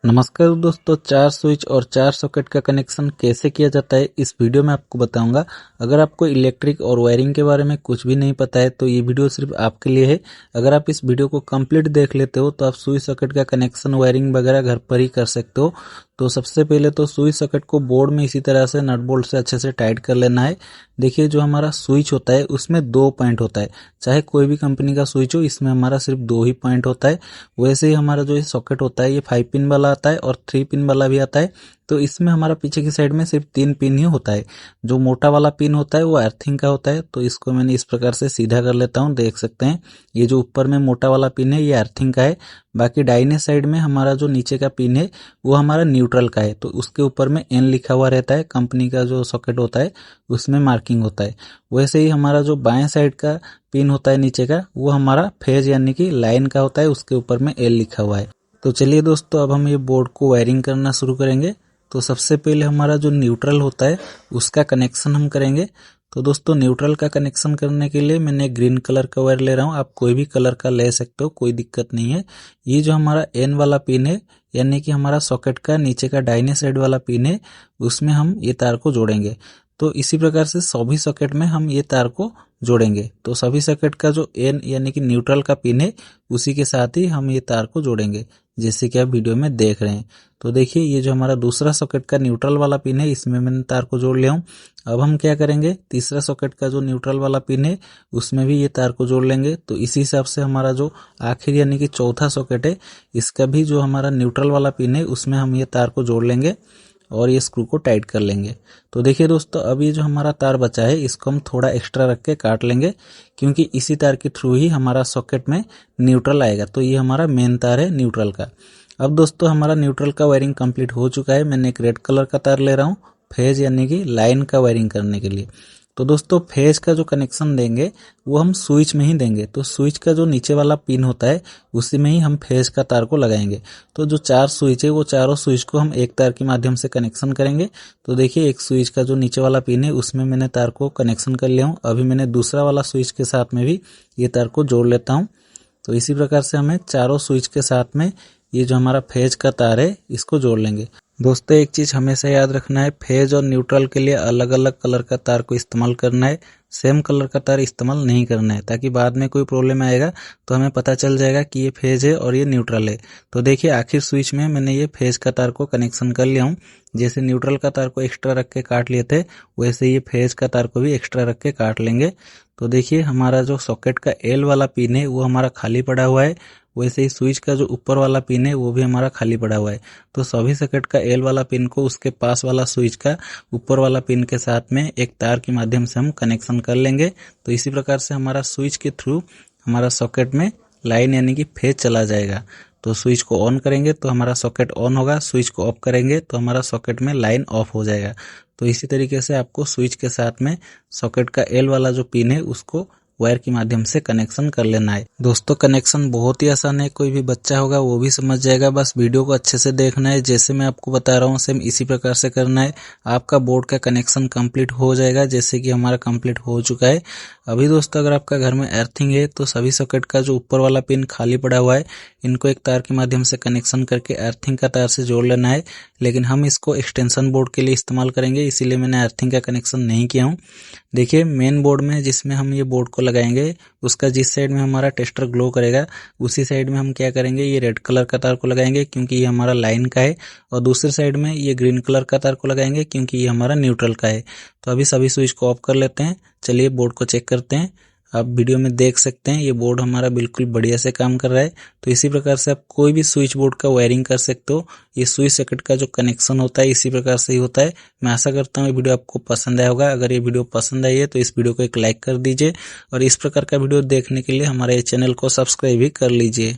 नमस्कार दोस्तों, चार स्विच और चार सॉकेट का कनेक्शन कैसे किया जाता है इस वीडियो में आपको बताऊंगा। अगर आपको इलेक्ट्रिक और वायरिंग के बारे में कुछ भी नहीं पता है तो ये वीडियो सिर्फ आपके लिए है। अगर आप इस वीडियो को कंप्लीट देख लेते हो तो आप स्विच सॉकेट का कनेक्शन वायरिंग वगैरह घर पर ही कर सकते हो। तो सबसे पहले तो स्विच सॉकेट को बोर्ड में इसी तरह से नट बोल्ट से अच्छे से टाइट कर लेना है। देखिए, जो हमारा स्विच होता है उसमें 2 पॉइंट होता है, चाहे कोई भी कंपनी का स्विच हो, इसमें हमारा सिर्फ 2 ही पॉइंट होता है। वैसे ही हमारा जो सॉकेट होता है ये 5 पिन वाला आता है और 3 पिन वाला भी आता है। तो इसमें हमारा पीछे की साइड में सिर्फ 3 पिन ही होता है। जो मोटा वाला पिन होता है वो अर्थिंग का होता है। तो इसको मैंने इस प्रकार से सीधा कर लेता हूँ, देख सकते हैं ये जो ऊपर में मोटा वाला पिन है ये अर्थिंग का है। बाकी दाहिने साइड में हमारा जो नीचे का पिन है वो हमारा न्यूट्रल का है। तो उसके ऊपर में एन लिखा हुआ रहता है, कंपनी का जो सॉकेट होता है उसमें मार्किंग होता है। वैसे ही हमारा जो बाएं साइड का पिन होता है नीचे का वो हमारा फेज यानी कि लाइन का होता है, उसके ऊपर में एल लिखा हुआ है। तो चलिए दोस्तों, अब हम ये बोर्ड को वायरिंग करना शुरू करेंगे। तो सबसे पहले हमारा जो न्यूट्रल होता है उसका कनेक्शन हम करेंगे। तो दोस्तों, न्यूट्रल का कनेक्शन करने के लिए मैंने ग्रीन कलर का वायर ले रहा हूँ, आप कोई भी कलर का ले सकते हो, कोई दिक्कत नहीं है। ये जो हमारा एन वाला पिन है यानी कि हमारा सॉकेट का नीचे का दाहिने साइड वाला पिन है, उसमें हम ये तार को जोड़ेंगे। तो इसी प्रकार से सभी सॉकेट में हम ये तार को जोड़ेंगे। तो सभी सॉकेट का जो एन यानी कि न्यूट्रल का पिन है उसी के साथ ही हम ये तार को जोड़ेंगे, जैसे कि आप वीडियो में देख रहे हैं। तो देखिए, ये जो हमारा दूसरा सॉकेट का न्यूट्रल वाला पिन है इसमें मैंने तार को जोड़ लिया हूँ। अब हम क्या करेंगे, तीसरा सॉकेट का जो न्यूट्रल वाला पिन है उसमें भी ये तार को जोड़ लेंगे। तो इसी हिसाब से हमारा जो आखिर यानी कि चौथा सॉकेट है इसका भी जो हमारा न्यूट्रल वाला पिन है उसमें हम ये तार को जोड़ लेंगे और ये स्क्रू को टाइट कर लेंगे। तो देखिए दोस्तों, अब ये जो हमारा तार बचा है इसको हम थोड़ा एक्स्ट्रा रख के काट लेंगे, क्योंकि इसी तार के थ्रू ही हमारा सॉकेट में न्यूट्रल आएगा। तो ये हमारा मेन तार है न्यूट्रल का। अब दोस्तों, हमारा न्यूट्रल का वायरिंग कंप्लीट हो चुका है। मैंने एक रेड कलर का तार ले रहा हूँ फेज यानी कि लाइन का वायरिंग करने के लिए। तो दोस्तों, फेज का जो कनेक्शन देंगे वो हम स्विच में ही देंगे। तो स्विच का जो नीचे वाला पिन होता है उसी में ही हम फेज का तार को लगाएंगे। तो जो 4 स्विच है वो चारों स्विच को हम एक तार के माध्यम से कनेक्शन करेंगे। तो देखिए, एक स्विच का जो नीचे वाला पिन है उसमें मैंने तार को कनेक्शन कर लिया हूँ। अभी मैंने दूसरा वाला स्विच के साथ में भी ये तार को जोड़ लेता हूँ। तो इसी प्रकार से हमें चारों स्विच के साथ में ये जो हमारा फेज का तार है इसको जोड़ लेंगे। दोस्तों, एक चीज हमेशा याद रखना है, फेज और न्यूट्रल के लिए अलग अलग कलर का तार को इस्तेमाल करना है, सेम कलर का तार इस्तेमाल नहीं करना है, ताकि बाद में कोई प्रॉब्लम आएगा तो हमें पता चल जाएगा कि ये फेज है और ये न्यूट्रल है। तो देखिए, आखिर स्विच में मैंने ये फेज का तार को कनेक्शन कर लिया हूँ। जैसे न्यूट्रल का तार को एक्स्ट्रा रख के काट लिए थे वैसे ये फेज का तार को भी एक्स्ट्रा रख के काट लेंगे। तो देखिए, हमारा जो सॉकेट का एल वाला पिन है वो हमारा खाली पड़ा हुआ है, वैसे ही स्विच का जो ऊपर वाला पिन है वो भी हमारा खाली पड़ा हुआ है। तो सभी सॉकेट का एल वाला पिन को उसके पास वाला स्विच का ऊपर वाला पिन के साथ में एक तार के माध्यम से हम कनेक्शन कर लेंगे। तो इसी प्रकार से हमारा स्विच के थ्रू हमारा सॉकेट में लाइन यानी कि फेज चला जाएगा। तो स्विच को ऑन करेंगे तो हमारा सॉकेट ऑन होगा, स्विच को ऑफ करेंगे तो हमारा सॉकेट में लाइन ऑफ हो जाएगा। तो इसी तरीके से आपको स्विच के साथ में सॉकेट का एल वाला जो पिन है उसको वायर के माध्यम से कनेक्शन कर लेना है। दोस्तों, कनेक्शन बहुत ही आसान है, कोई भी बच्चा होगा वो भी समझ जाएगा। बस वीडियो को अच्छे से देखना है, जैसे मैं आपको बता रहा हूँ सेम इसी प्रकार से करना है। आपका बोर्ड का कनेक्शन कंप्लीट हो जाएगा, जैसे कि हमारा कंप्लीट हो चुका है। अभी दोस्तों, अगर आपका घर में अर्थिंग है तो सभी सॉकेट का जो ऊपर वाला पिन खाली पड़ा हुआ है इनको एक तार के माध्यम से कनेक्शन करके अर्थिंग का तार से जोड़ लेना है। लेकिन हम इसको एक्सटेंशन बोर्ड के लिए इस्तेमाल करेंगे, इसीलिए मैंने अर्थिंग का कनेक्शन नहीं किया हूँ। देखिए, मेन बोर्ड में जिसमें हम ये बोर्ड को लगाएंगे उसका जिस साइड में हमारा टेस्टर ग्लो करेगा उसी साइड में हम क्या करेंगे, ये रेड कलर का तार को लगाएंगे क्योंकि ये हमारा लाइन का है, और दूसरे साइड में ये ग्रीन कलर का तार को लगाएंगे क्योंकि ये हमारा न्यूट्रल का है। तो अभी सभी स्विच को ऑफ कर लेते हैं। चलिए बोर्ड को चेक करते हैं। आप वीडियो में देख सकते हैं ये बोर्ड हमारा बिल्कुल बढ़िया से काम कर रहा है। तो इसी प्रकार से आप कोई भी स्विच बोर्ड का वायरिंग कर सकते हो। ये स्विच सॉकेट का जो कनेक्शन होता है इसी प्रकार से ही होता है। मैं आशा करता हूँ ये वीडियो आपको पसंद आया होगा। अगर ये वीडियो पसंद आई है तो इस वीडियो को एक लाइक कर दीजिए और इस प्रकार का वीडियो देखने के लिए हमारे चैनल को सब्सक्राइब भी कर लीजिए।